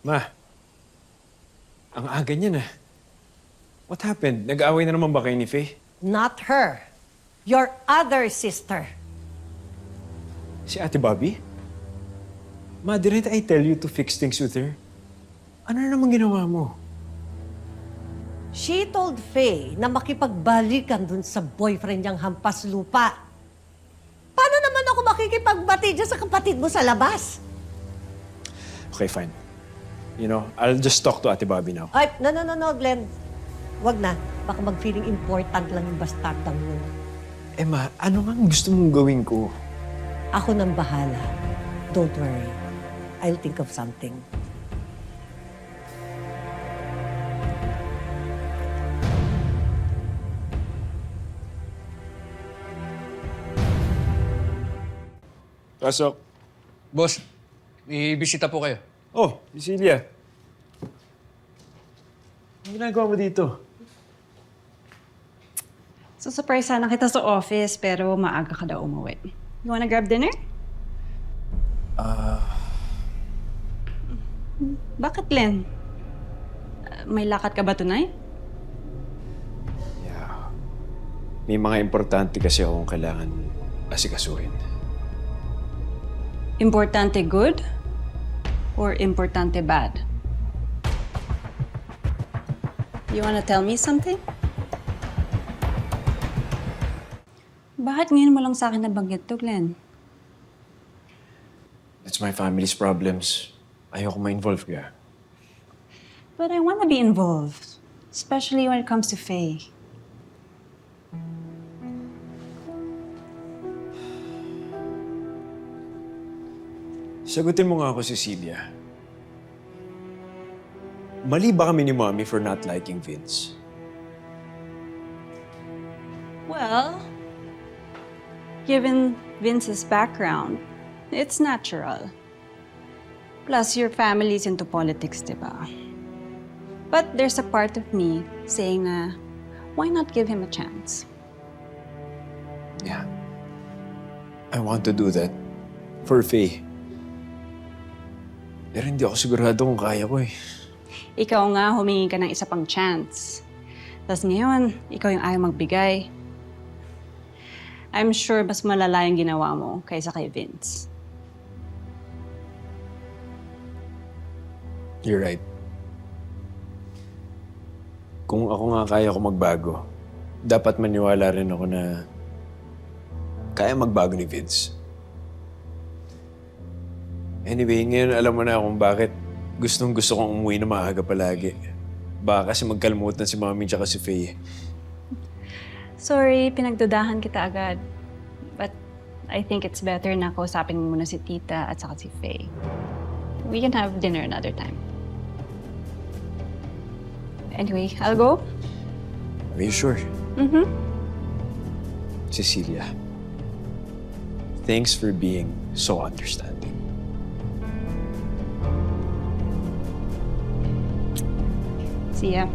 Ma, ang aga niyan ah. What happened? Nag-aaway na naman ba kayo ni Faye? Not her. Your other sister. Si Ate Bobby? Ma, didn't I tell you to fix things with her? Ano na naman ginawa mo? She told Faye na makipagbalikan dun sa boyfriend niyang hampas lupa. Paano naman ako makikipagbati dyan sa kapatid mo sa labas? Okay, fine. You know, I'll just talk to Ate Bobby now. Ay, no, Glenn. Wag na. Baka mag-feeling important lang yung bastardang yun. Eh ma, ano nga ang gusto mong gawin ko? Ako nang bahala. Don't worry. I'll think of something. Pasok. Boss, may bisita po kayo. Oh, Cecilia. Ano ginagawa mo dito? So, surprise sana kita sa office, pero maaga ka daw umuwi. You wanna grab dinner? Bakit, Len? May lakad ka ba tonight? Yeah. May mga importante kasi akong kailangan asikasuhin. Importante good? Or importante bad? You wanna tell me something? Bakit ngayon mo lang sa akin nabanggit to, Glenn? It's my family's problems. Ayoko ma-involve ka. But I wanna be involved. Especially when it comes to Faye. Sagutin mo nga ako, Cecilia. Mali ba kami ni Mommy for not liking Vince? Well, given Vince's background, it's natural. Plus, your family's into politics, diba? But there's a part of me saying na, why not give him a chance? Yeah. I want to do that. For Faye. Pero hindi ako sigurado kung kaya ko eh. Ikaw nga, humingi ka ng isa pang chance. Tapos ngayon, ikaw yung ayaw magbigay. I'm sure mas malala yung ginawa mo kaysa kay Vince. You're right. Kung ako nga kaya ko magbago, dapat maniwala rin ako na kaya magbago ni Vince. Anyway, ngayon alam mo na kung bakit gustong-gusto kong umuwi na maaga palagi. Baka kasi magkalmutan si Mami tsaka si Faye. Sorry, pinagdudahan kita agad. But I think it's better na kausapin mo muna si Tita at saka si Faye. We can have dinner another time. Anyway, I'll go. Are you sure? Mm-hmm. Cecilia, thanks for being so understanding. See ya.